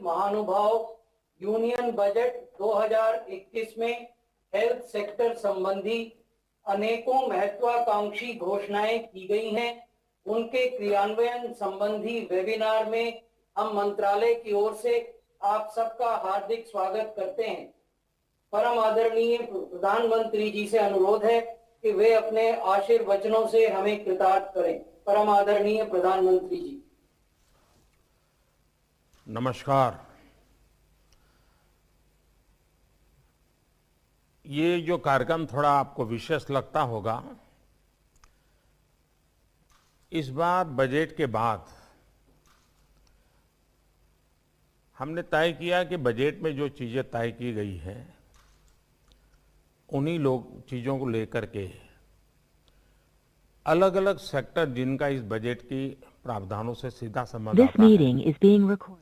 महानुभाव, union budget 2021 में health sector संबंधी अनेकों महत्वाकांक्षी घोषणाएं की गई हैं। उनके क्रियान्वयन संबंधी वेबिनार में हम मंत्रालय की ओर से आप सबका हार्दिक स्वागत करते हैं। परम आदरणीय प्रधानमंत्री जी से अनुरोध है कि वे अपने आशीर्वचनों से हमें कृतार्थ करें। परम आदरणीय प्रधानमंत्री जी। नमस्कार। ये जो कार्यक्रम थोड़ा आपको विशेष लगता होगा, इस बार बजट के बाद हमने तय किया कि बजट में जो चीजें तय की गई हैं, उन्हीं चीजों को लेकर के अलग अलग सेक्टर जिनका इस बजट की प्रावधानों से सीधा संबंध आता है,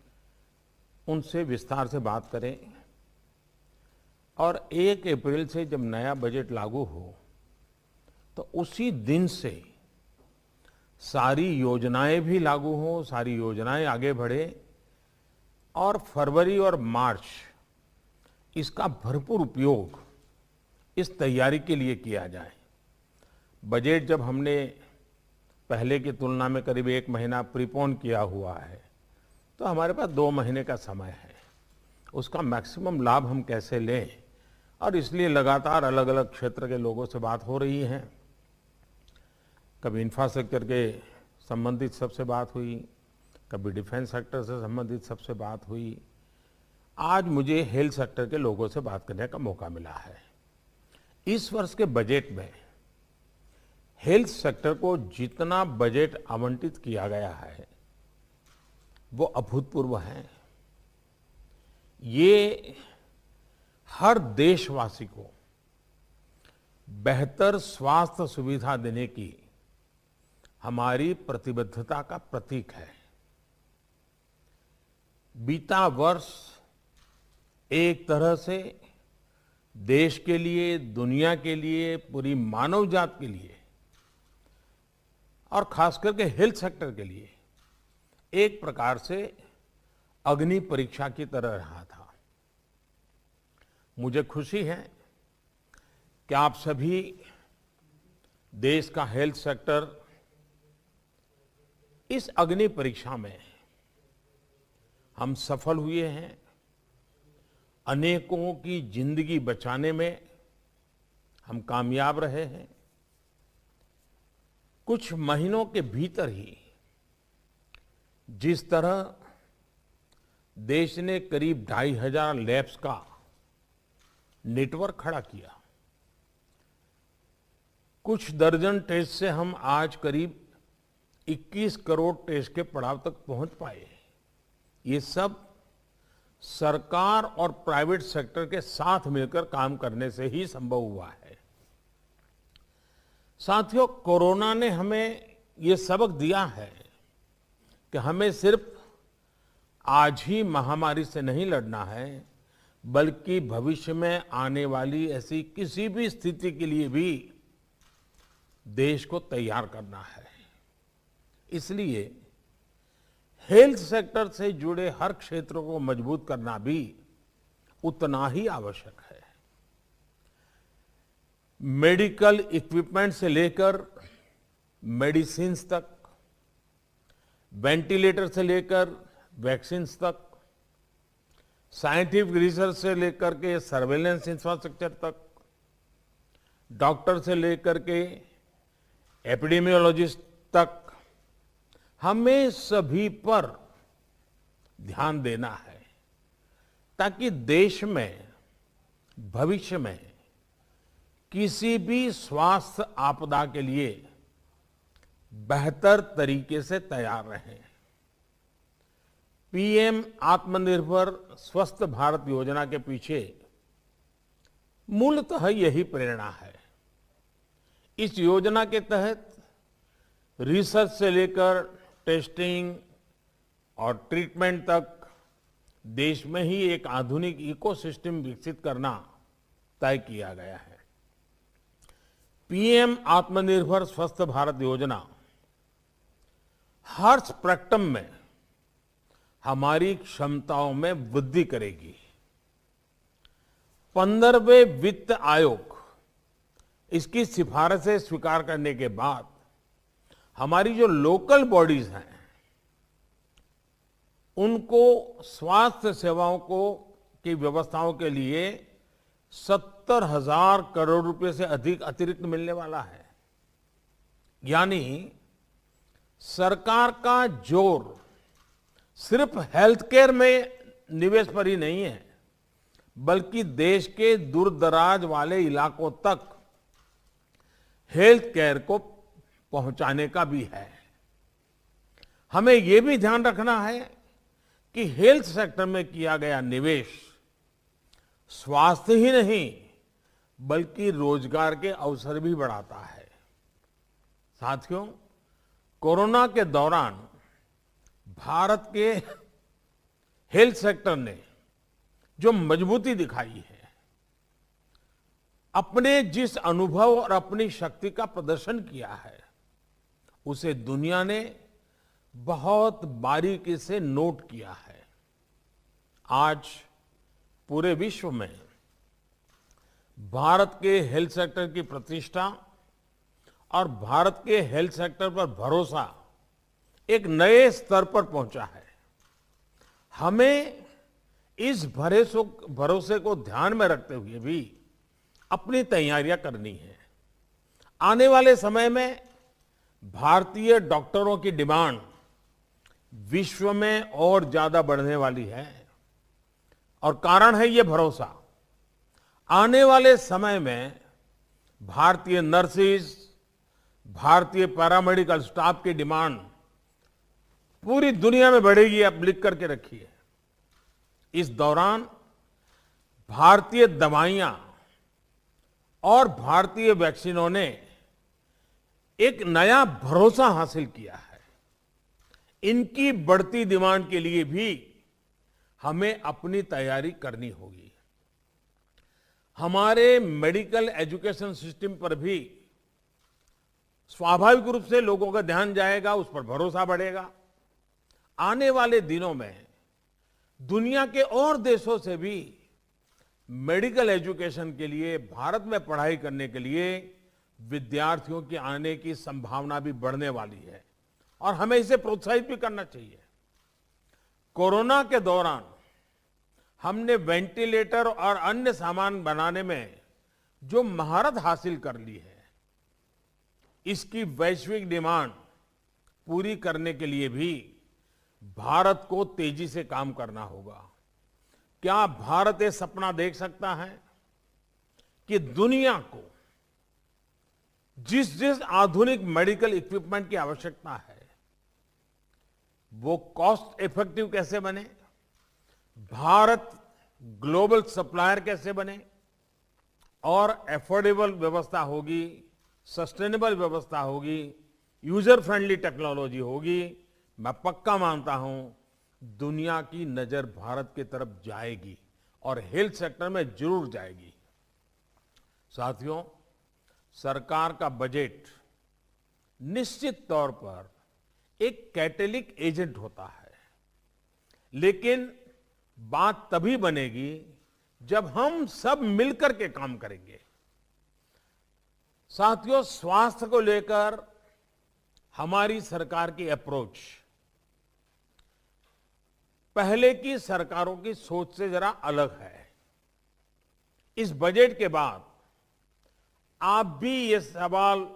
उनसे विस्तार से बात करें और 1 अप्रैल से जब नया बजट लागू हो तो उसी दिन से सारी योजनाएं भी लागू हों, सारी योजनाएं आगे बढ़े और फरवरी और मार्च इसका भरपूर उपयोग इस तैयारी के लिए किया जाए। बजट जब हमने पहले की तुलना में करीब 1 महीना प्रीपोन किया हुआ है, तो हमारे पास 2 महीने का समय है। उसका मैक्सिमम लाभ हम कैसे लें, और इसलिए लगातार अलग अलग क्षेत्र के लोगों से बात हो रही है। कभी इंफ्रास्ट्रक्चर के संबंधित सबसे बात हुई, कभी डिफेंस सेक्टर से संबंधित सबसे बात हुई। आज मुझे हेल्थ सेक्टर के लोगों से बात करने का मौका मिला है। इस वर्ष के बजट में हेल्थ सेक्टर को जितना बजट आवंटित किया गया है वो अभूतपूर्व है। ये हर देशवासी को बेहतर स्वास्थ्य सुविधा देने की हमारी प्रतिबद्धता का प्रतीक है। बीता वर्ष एक तरह से देश के लिए, दुनिया के लिए, पूरी मानव जात के लिए और खास करके हेल्थ सेक्टर के लिए एक प्रकार से अग्नि परीक्षा की तरह रहा था। मुझे खुशी है कि आप सभी देश का हेल्थ सेक्टर इस अग्नि परीक्षा में हम सफल हुए हैं। अनेकों की जिंदगी बचाने में हम कामयाब रहे हैं। कुछ महीनों के भीतर ही जिस तरह देश ने करीब 2500 लैब्स का नेटवर्क खड़ा किया, कुछ दर्जन टेस्ट से हम आज करीब 21 करोड़ टेस्ट के पड़ाव तक पहुंच पाए। ये सब सरकार और प्राइवेट सेक्टर के साथ मिलकर काम करने से ही संभव हुआ है। साथियों, कोरोना ने हमें ये सबक दिया है कि हमें सिर्फ आज ही महामारी से नहीं लड़ना है, बल्कि भविष्य में आने वाली ऐसी किसी भी स्थिति के लिए भी देश को तैयार करना है। इसलिए हेल्थ सेक्टर से जुड़े हर क्षेत्र को मजबूत करना भी उतना ही आवश्यक है। मेडिकल इक्विपमेंट से लेकर मेडिसिन तक, वेंटिलेटर से लेकर वैक्सीन तक, साइंटिफिक रिसर्च से लेकर के सर्वेलेंस इंफ्रास्ट्रक्चर तक, डॉक्टर से लेकर के एपिडेमियोलॉजिस्ट तक, हमें सभी पर ध्यान देना है ताकि देश में भविष्य में किसी भी स्वास्थ्य आपदा के लिए बेहतर तरीके से तैयार रहें। पीएम आत्मनिर्भर स्वस्थ भारत योजना के पीछे मूलतः यही प्रेरणा है। इस योजना के तहत रिसर्च से लेकर टेस्टिंग और ट्रीटमेंट तक देश में ही एक आधुनिक इकोसिस्टम विकसित करना तय किया गया है। पीएम आत्मनिर्भर स्वस्थ भारत योजना हर स्पेक्ट्रम में हमारी क्षमताओं में वृद्धि करेगी। 15वें वित्त आयोग इसकी सिफारिशें स्वीकार करने के बाद हमारी जो लोकल बॉडीज हैं उनको स्वास्थ्य सेवाओं की व्यवस्थाओं के लिए 70,000 करोड़ रुपए से अधिक अतिरिक्त मिलने वाला है। यानी सरकार का जोर सिर्फ हेल्थ केयर में निवेश पर ही नहीं है, बल्कि देश के दूरदराज वाले इलाकों तक हेल्थ केयर को पहुंचाने का भी है। हमें यह भी ध्यान रखना है कि हेल्थ सेक्टर में किया गया निवेश स्वास्थ्य ही नहीं बल्कि रोजगार के अवसर भी बढ़ाता है। साथियों, कोरोना के दौरान भारत के हेल्थ सेक्टर ने जो मजबूती दिखाई है, अपने जिस अनुभव और अपनी शक्ति का प्रदर्शन किया है, उसे दुनिया ने बहुत बारीकी से नोट किया है। आज पूरे विश्व में भारत के हेल्थ सेक्टर की प्रतिष्ठा और भारत के हेल्थ सेक्टर पर भरोसा एक नए स्तर पर पहुंचा है। हमें इस भरोसे को ध्यान में रखते हुए भी अपनी तैयारियां करनी है। आने वाले समय में भारतीय डॉक्टरों की डिमांड विश्व में और ज्यादा बढ़ने वाली है और कारण है ये भरोसा। आने वाले समय में भारतीय नर्सेज, भारतीय पैरामेडिकल स्टाफ की डिमांड पूरी दुनिया में बढ़ेगी। आप लिख करके रखिए। इस दौरान भारतीय दवाइयां और भारतीय वैक्सीनों ने एक नया भरोसा हासिल किया है। इनकी बढ़ती डिमांड के लिए भी हमें अपनी तैयारी करनी होगी। हमारे मेडिकल एजुकेशन सिस्टम पर भी स्वाभाविक रूप से लोगों का ध्यान जाएगा, उस पर भरोसा बढ़ेगा। आने वाले दिनों में दुनिया के और देशों से भी मेडिकल एजुकेशन के लिए, भारत में पढ़ाई करने के लिए विद्यार्थियों के आने की संभावना भी बढ़ने वाली है और हमें इसे प्रोत्साहित भी करना चाहिए। कोरोना के दौरान हमने वेंटिलेटर और अन्य सामान बनाने में जो महारत हासिल कर ली है, इसकी वैश्विक डिमांड पूरी करने के लिए भी भारत को तेजी से काम करना होगा। क्या भारत ये सपना देख सकता है कि दुनिया को जिस जिस आधुनिक मेडिकल इक्विपमेंट की आवश्यकता है वो कॉस्ट इफेक्टिव कैसे बने, भारत ग्लोबल सप्लायर कैसे बने और एफोर्डेबल व्यवस्था होगी, सस्टेनेबल व्यवस्था होगी, यूजर फ्रेंडली टेक्नोलॉजी होगी। मैं पक्का मानता हूं दुनिया की नजर भारत की तरफ जाएगी और हेल्थ सेक्टर में जरूर जाएगी। साथियों, सरकार का बजट निश्चित तौर पर एक कैटेलिक एजेंट होता है, लेकिन बात तभी बनेगी जब हम सब मिलकर के काम करेंगे। साथियों, स्वास्थ्य को लेकर हमारी सरकार की अप्रोच पहले की सरकारों की सोच से जरा अलग है। इस बजट के बाद आप भी ये सवाल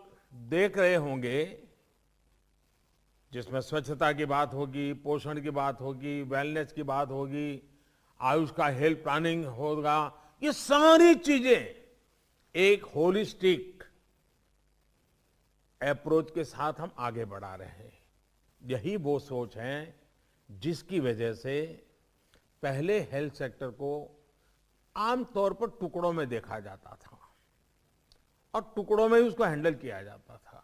देख रहे होंगे जिसमें स्वच्छता की बात होगी, पोषण की बात होगी, वेलनेस की बात होगी, आयुष का हेल्थ प्लानिंग होगा। ये सारी चीजें एक होलिस्टिक अप्रोच के साथ हम आगे बढ़ा रहे हैं। यही वो सोच है जिसकी वजह से पहले हेल्थ सेक्टर को आमतौर पर टुकड़ों में देखा जाता था और टुकड़ों में ही उसको हैंडल किया जाता था।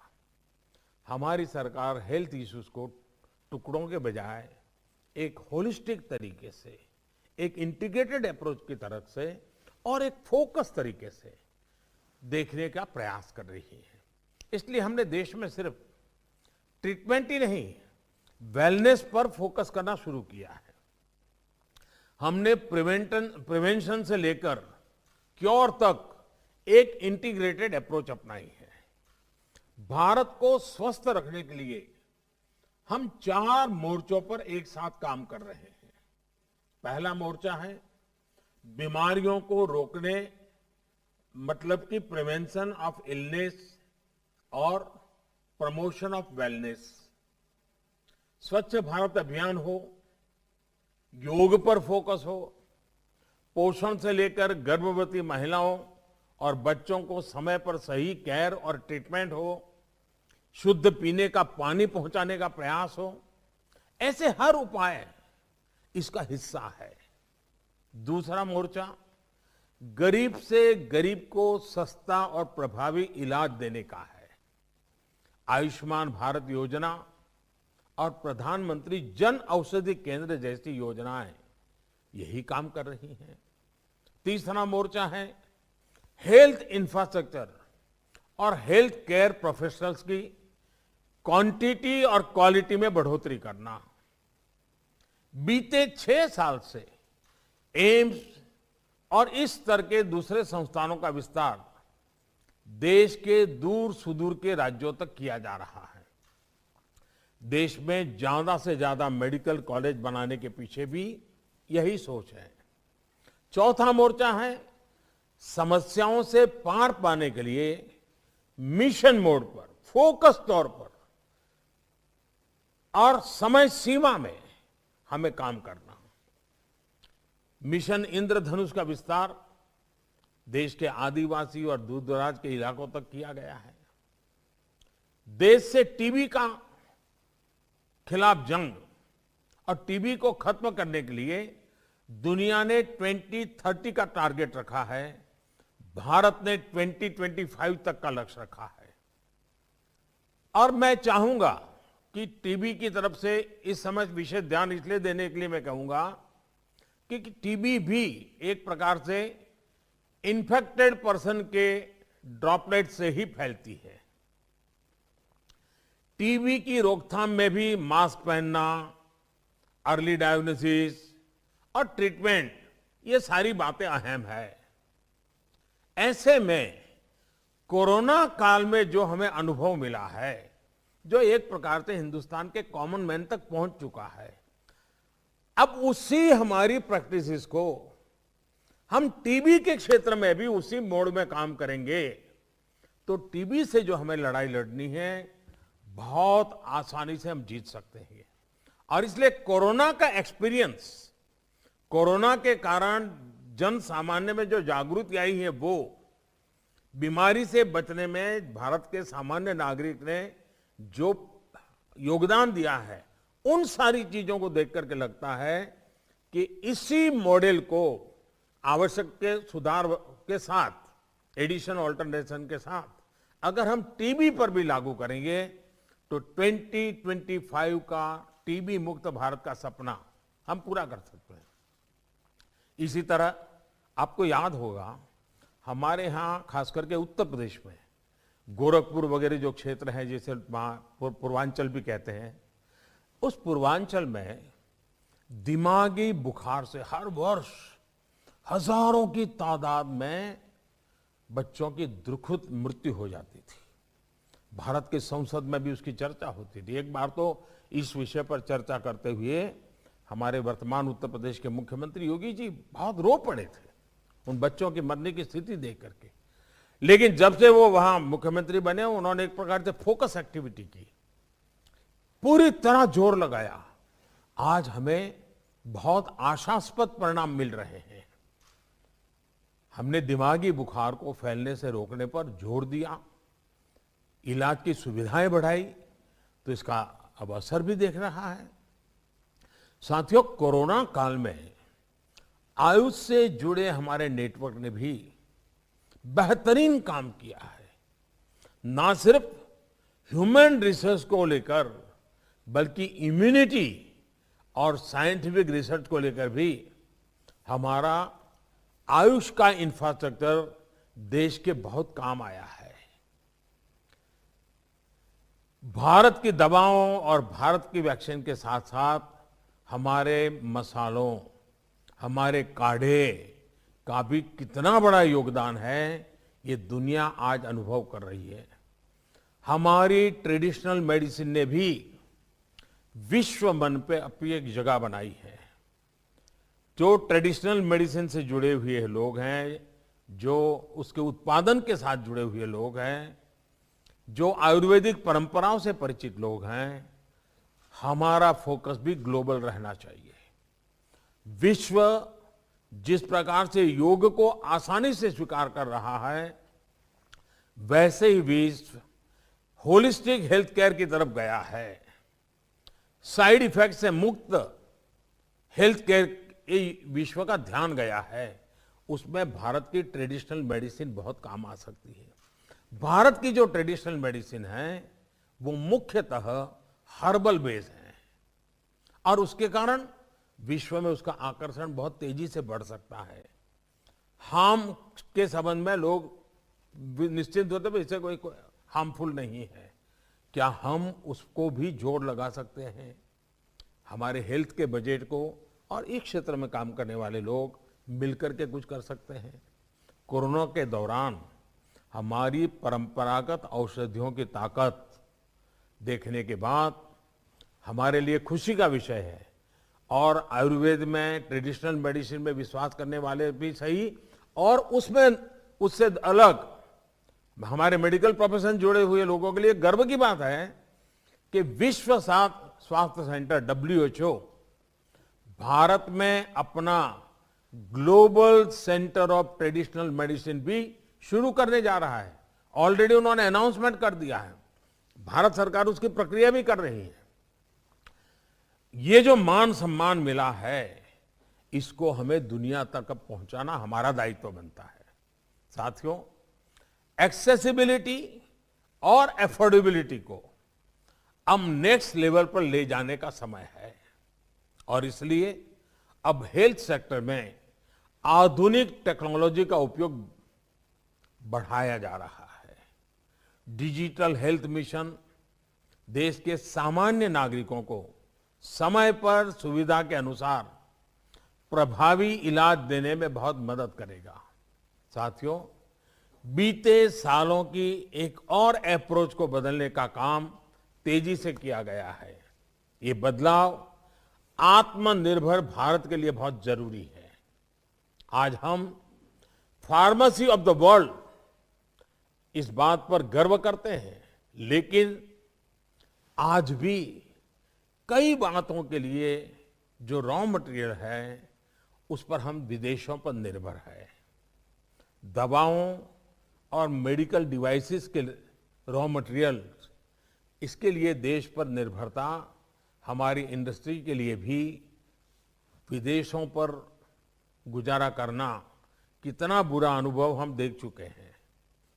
हमारी सरकार हेल्थ इश्यूज को टुकड़ों के बजाय एक होलिस्टिक तरीके से, एक इंटीग्रेटेड अप्रोच की तरफ से और एक फोकस तरीके से देखने का प्रयास कर रही है। इसलिए हमने देश में सिर्फ ट्रीटमेंट ही नहीं, वेलनेस पर फोकस करना शुरू किया है। हमने प्रिवेंशन से लेकर क्योर तक एक इंटीग्रेटेड अप्रोच अपनाई है। भारत को स्वस्थ रखने के लिए हम 4 मोर्चों पर एक साथ काम कर रहे हैं। पहला मोर्चा है बीमारियों को रोकने, मतलब कि प्रिवेंशन ऑफ इलनेस और प्रमोशन ऑफ वेलनेस। स्वच्छ भारत अभियान हो, योग पर फोकस हो, पोषण से लेकर गर्भवती महिलाओं और बच्चों को समय पर सही केयर और ट्रीटमेंट हो, शुद्ध पीने का पानी पहुंचाने का प्रयास हो, ऐसे हर उपाय इसका हिस्सा है। दूसरा मोर्चा गरीब से गरीब को सस्ता और प्रभावी इलाज देने का है। आयुष्मान भारत योजना और प्रधानमंत्री जन औषधि केंद्र जैसी योजनाएं यही काम कर रही हैं। तीसरा मोर्चा है हेल्थ इंफ्रास्ट्रक्चर और हेल्थ केयर प्रोफेशनल्स की क्वांटिटी और क्वालिटी में बढ़ोतरी करना। बीते 6 साल से एम्स और इस स्तर के दूसरे संस्थानों का विस्तार देश के दूर सुदूर के राज्यों तक किया जा रहा है। देश में ज्यादा से ज्यादा मेडिकल कॉलेज बनाने के पीछे भी यही सोच है। चौथा मोर्चा है समस्याओं से पार पाने के लिए मिशन मोड पर, फोकस तौर पर और समय सीमा में हमें काम करना। मिशन इंद्रधनुष का विस्तार देश के आदिवासी और दूर दराज के इलाकों तक किया गया है। देश से टीबी का खिलाफ जंग और टीबी को खत्म करने के लिए दुनिया ने 2030 का टारगेट रखा है। भारत ने 2025 तक का लक्ष्य रखा है। और मैं चाहूंगा कि टीबी की तरफ से इस समय विशेष ध्यान इसलिए देने के लिए मैं कहूंगा कि टीबी भी एक प्रकार से इन्फेक्टेड पर्सन के ड्रॉपलेट से ही फैलती है। टीबी की रोकथाम में भी मास्क पहनना, अर्ली डायग्नोसिस और ट्रीटमेंट, ये सारी बातें अहम है। ऐसे में कोरोना काल में जो हमें अनुभव मिला है, जो एक प्रकार से हिंदुस्तान के कॉमन मैन तक पहुंच चुका है, अब उसी हमारी प्रैक्टिसेस को हम टीबी के क्षेत्र में भी उसी मोड में काम करेंगे तो टीबी से जो हमें लड़ाई लड़नी है बहुत आसानी से हम जीत सकते हैं। और इसलिए कोरोना का एक्सपीरियंस, कोरोना के कारण जन सामान्य में जो जागृति आई है, वो बीमारी से बचने में भारत के सामान्य नागरिक ने जो योगदान दिया है, उन सारी चीजों को देख करके लगता है कि इसी मॉडल को आवश्यक के सुधार के साथ, एडिशन ऑल्टरनेशन के साथ अगर हम टीबी पर भी लागू करेंगे तो 2025 का टीबी मुक्त भारत का सपना हम पूरा कर सकते हैं। इसी तरह आपको याद होगा हमारे यहाँ खास करके उत्तर प्रदेश में गोरखपुर वगैरह जो क्षेत्र है, जिसे पूर्वांचल भी कहते हैं, उस पूर्वांचल में दिमागी बुखार से हर वर्ष हजारों की तादाद में बच्चों की दुखद मृत्यु हो जाती थी। भारत के संसद में भी उसकी चर्चा होती थी। एक बार तो इस विषय पर चर्चा करते हुए हमारे वर्तमान उत्तर प्रदेश के मुख्यमंत्री योगी जी बहुत रो पड़े थे उन बच्चों की मरने की स्थिति देख करके। लेकिन जब से वो वहां मुख्यमंत्री बने, उन्होंने एक प्रकार से फोकस एक्टिविटी की, पूरी तरह जोर लगाया। आज हमें बहुत आशास्पद परिणाम मिल रहे हैं। हमने दिमागी बुखार को फैलने से रोकने पर जोर दिया, इलाज की सुविधाएं बढ़ाई, तो इसका अब असर भी देख रहा है। साथियों, कोरोना काल में आयुष से जुड़े हमारे नेटवर्क ने भी बेहतरीन काम किया है। ना सिर्फ ह्यूमन रिसर्च को लेकर बल्कि इम्यूनिटी और साइंटिफिक रिसर्च को लेकर भी हमारा आयुष का इंफ्रास्ट्रक्चर देश के बहुत काम आया है। भारत की दवाओं और भारत की वैक्सीन के साथ साथ हमारे मसालों, हमारे काढ़े का भी कितना बड़ा योगदान है, ये दुनिया आज अनुभव कर रही है। हमारी ट्रेडिशनल मेडिसिन ने भी विश्व मन पे अपनी एक जगह बनाई है। जो ट्रेडिशनल मेडिसिन से जुड़े हुए लोग हैं, जो उसके उत्पादन के साथ जुड़े हुए लोग हैं, जो आयुर्वेदिक परंपराओं से परिचित लोग हैं, हमारा फोकस भी ग्लोबल रहना चाहिए। विश्व जिस प्रकार से योग को आसानी से स्वीकार कर रहा है, वैसे ही विश्व होलिस्टिक हेल्थ केयर की तरफ गया है। साइड इफेक्ट से मुक्त हेल्थ केयर विश्व का ध्यान गया है। उसमें भारत की ट्रेडिशनल मेडिसिन बहुत काम आ सकती है। भारत की जो ट्रेडिशनल मेडिसिन है वो मुख्यतः हर्बल बेस है और उसके कारण विश्व में उसका आकर्षण बहुत तेजी से बढ़ सकता है। हार्म के संबंध में लोग निश्चिंत होते हैं, इससे कोई हार्मफुल नहीं है। क्या हम उसको भी जोड़ लगा सकते हैं? हमारे हेल्थ के बजट को और इस क्षेत्र में काम करने वाले लोग मिलकर के कुछ कर सकते हैं। कोरोना के दौरान हमारी परंपरागत औषधियों की ताकत देखने के बाद हमारे लिए खुशी का विषय है। और आयुर्वेद में, ट्रेडिशनल मेडिसिन में विश्वास करने वाले भी सही, और उसमें उससे अलग हमारे मेडिकल प्रोफेशन जुड़े हुए लोगों के लिए गर्व की बात है कि विश्व स्वास्थ्य सेंटर WHO भारत में अपना global centre of traditional medicine भी शुरू करने जा रहा है। ऑलरेडी उन्होंने अनाउंसमेंट कर दिया है, भारत सरकार उसकी प्रक्रिया भी कर रही है। ये जो मान सम्मान मिला है, इसको हमें दुनिया तक पहुंचाना हमारा दायित्व बनता है। साथियों, एक्सेसिबिलिटी और एफोर्डेबिलिटी को अब नेक्स्ट लेवल पर ले जाने का समय है और इसलिए अब हेल्थ सेक्टर में आधुनिक टेक्नोलॉजी का उपयोग बढ़ाया जा रहा है। डिजिटल हेल्थ मिशन देश के सामान्य नागरिकों को समय पर सुविधा के अनुसार प्रभावी इलाज देने में बहुत मदद करेगा। साथियों, बीते सालों की एक और अप्रोच को बदलने का काम तेजी से किया गया है। ये बदलाव आत्मनिर्भर भारत के लिए बहुत जरूरी है। आज हम फार्मेसी ऑफ द वर्ल्ड इस बात पर गर्व करते हैं, लेकिन आज भी कई बातों के लिए जो रॉ मटेरियल है उस पर हम विदेशों पर निर्भर है। दवाओं और मेडिकल डिवाइसेस के रॉ मटेरियल, इसके लिए देश पर निर्भरता हमारी इंडस्ट्री के लिए भी विदेशों पर गुजारा करना कितना बुरा अनुभव हम देख चुके हैं।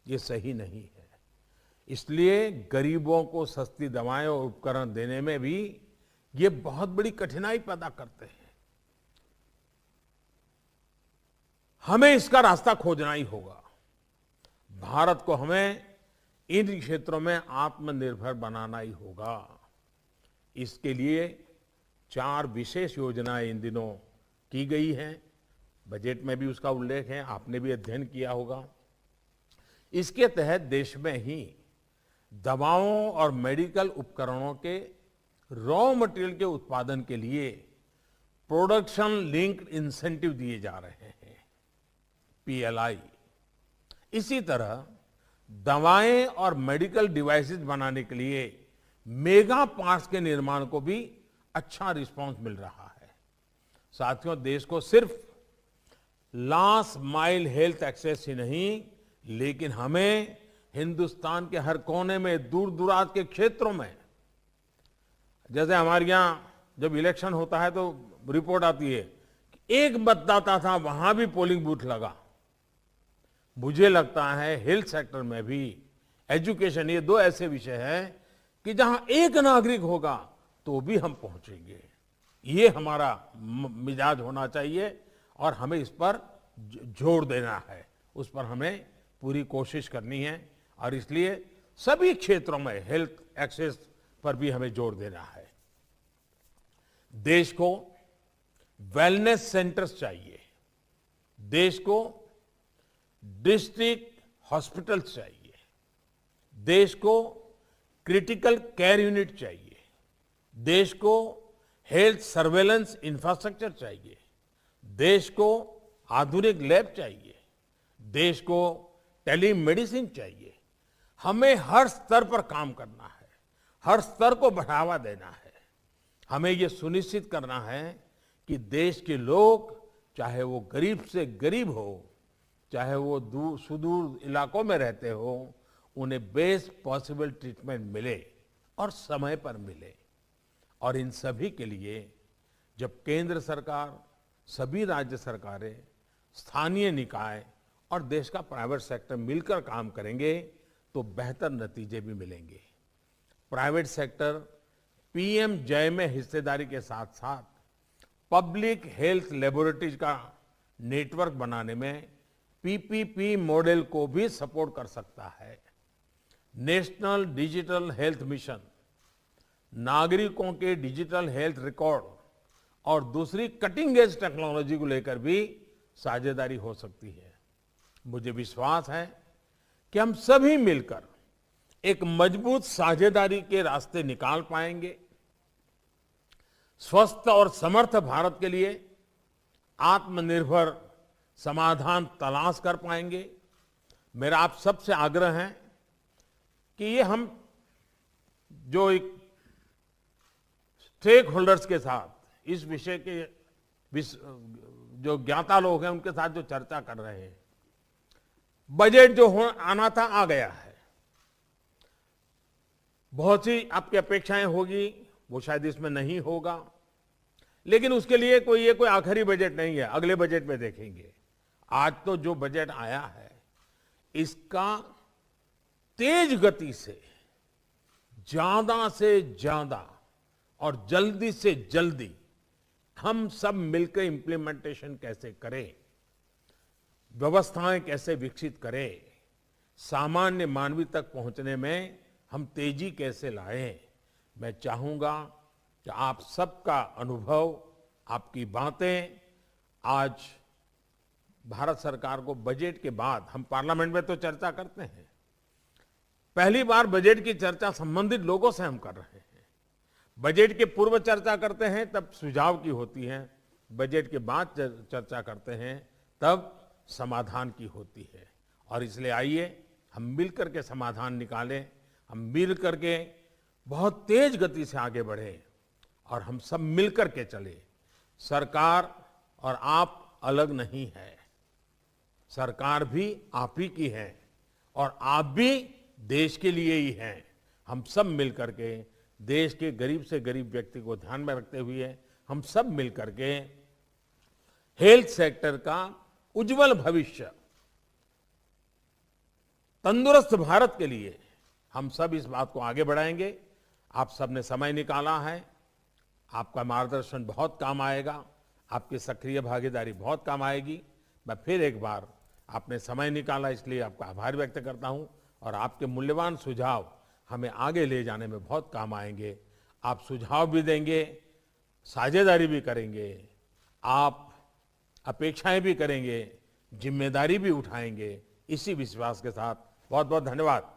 ये सही नहीं है। इसलिए गरीबों को सस्ती दवाएं और उपकरण देने में भी ये बहुत बड़ी कठिनाई पैदा करते हैं। हमें इसका रास्ता खोजना ही होगा। भारत को हमें इन क्षेत्रों में आत्मनिर्भर बनाना ही होगा। इसके लिए 4 विशेष योजनाएं इन दिनों की गई हैं। बजट में भी उसका उल्लेख है, आपने भी अध्ययन किया होगा। इसके तहत देश में ही दवाओं और मेडिकल उपकरणों के रॉ मटेरियल के उत्पादन के लिए प्रोडक्शन लिंक्ड इंसेंटिव दिए जा रहे हैं, PLI। इसी तरह दवाएं और मेडिकल डिवाइसेस बनाने के लिए मेगा पार्ट्स के निर्माण को भी अच्छा रिस्पांस मिल रहा है। साथियों, देश को सिर्फ लास्ट माइल हेल्थ एक्सेस ही नहीं, लेकिन हमें हिंदुस्तान के हर कोने में, दूर दराज के क्षेत्रों में, जैसे हमारे यहाँ जब इलेक्शन होता है तो रिपोर्ट आती है कि एक मतदाता था, वहां भी पोलिंग बूथ लगा। मुझे लगता है हेल्थ सेक्टर में भी एजुकेशन, ये 2 ऐसे विषय हैं कि जहां एक नागरिक होगा तो भी हम पहुंचेंगे। ये हमारा मिजाज होना चाहिए और हमें इस पर जोर देना है, उस पर हमें पूरी कोशिश करनी है और इसलिए सभी क्षेत्रों में हेल्थ एक्सेस पर भी हमें जोर देना है। देश को वेलनेस सेंटर्स चाहिए, देश को डिस्ट्रिक्ट हॉस्पिटल्स चाहिए, देश को क्रिटिकल केयर यूनिट चाहिए, देश को हेल्थ सर्वेलेंस इंफ्रास्ट्रक्चर चाहिए, देश को आधुनिक लैब चाहिए, देश को टेलीमेडिसिन चाहिए। हमें हर स्तर पर काम करना है, हर स्तर को बढ़ावा देना है। हमें ये सुनिश्चित करना है कि देश के लोग, चाहे वो गरीब से गरीब हो, चाहे वो सुदूर इलाकों में रहते हो, उन्हें बेस्ट पॉसिबल ट्रीटमेंट मिले और समय पर मिले। और इन सभी के लिए जब केंद्र सरकार, सभी राज्य सरकारें, स्थानीय निकाय और देश का प्राइवेट सेक्टर मिलकर काम करेंगे तो बेहतर नतीजे भी मिलेंगे। प्राइवेट सेक्टर पीएम जय में हिस्सेदारी के साथ साथ पब्लिक हेल्थ लेबोरेटरीज का नेटवर्क बनाने में पीपीपी मॉडल को भी सपोर्ट कर सकता है। नेशनल डिजिटल हेल्थ मिशन नागरिकों के डिजिटल हेल्थ रिकॉर्ड और दूसरी कटिंग एज टेक्नोलॉजी को लेकर भी साझेदारी हो सकती है। मुझे विश्वास है कि हम सभी मिलकर एक मजबूत साझेदारी के रास्ते निकाल पाएंगे, स्वस्थ और समर्थ भारत के लिए आत्मनिर्भर समाधान तलाश कर पाएंगे। मेरा आप सबसे आग्रह है कि ये हम जो एक स्टेक होल्डर्स के साथ इस विषय के जो ज्ञाता लोग हैं उनके साथ जो चर्चा कर रहे हैं, बजट जो आना था आ गया है। बहुत सी आपकी अपेक्षाएं होगी, वो शायद इसमें नहीं होगा, लेकिन उसके लिए कोई आखिरी बजट नहीं है, अगले बजट में देखेंगे। आज तो जो बजट आया है इसका तेज गति से ज्यादा और जल्दी से जल्दी हम सब मिलकर इंप्लीमेंटेशन कैसे करें, व्यवस्थाएं कैसे विकसित करें, सामान्य मानवी तक पहुंचने में हम तेजी कैसे लाएं। मैं चाहूंगा कि आप सबका अनुभव, आपकी बातें आज भारत सरकार को बजट के बाद, हम पार्लियामेंट में तो चर्चा करते हैं, पहली बार बजट की चर्चा संबंधित लोगों से हम कर रहे हैं। बजट के पूर्व चर्चा करते हैं तब सुझाव की होती है, बजट के बाद चर्चा करते हैं तब समाधान की होती है। और इसलिए आइए हम मिलकर के समाधान निकालें, हम मिल करके बहुत तेज गति से आगे बढ़े और हम सब मिलकर के चले। सरकार और आप अलग नहीं है, सरकार भी आप ही की है और आप भी देश के लिए ही हैं। हम सब मिलकर के देश के गरीब से गरीब व्यक्ति को ध्यान में रखते हुए हम सब मिलकर के हेल्थ सेक्टर का उज्जवल भविष्य, तंदुरुस्त भारत के लिए हम सब इस बात को आगे बढ़ाएंगे। आप सबने समय निकाला है, आपका मार्गदर्शन बहुत काम आएगा, आपकी सक्रिय भागीदारी बहुत काम आएगी। मैं फिर एक बार आपने समय निकाला इसलिए आपका आभार व्यक्त करता हूं और आपके मूल्यवान सुझाव हमें आगे ले जाने में बहुत काम आएंगे। आप सुझाव भी देंगे, साझेदारी भी करेंगे, आप अपेक्षाएं भी करेंगे, जिम्मेदारी भी उठाएंगे। इसी विश्वास के साथ बहुत बहुत धन्यवाद।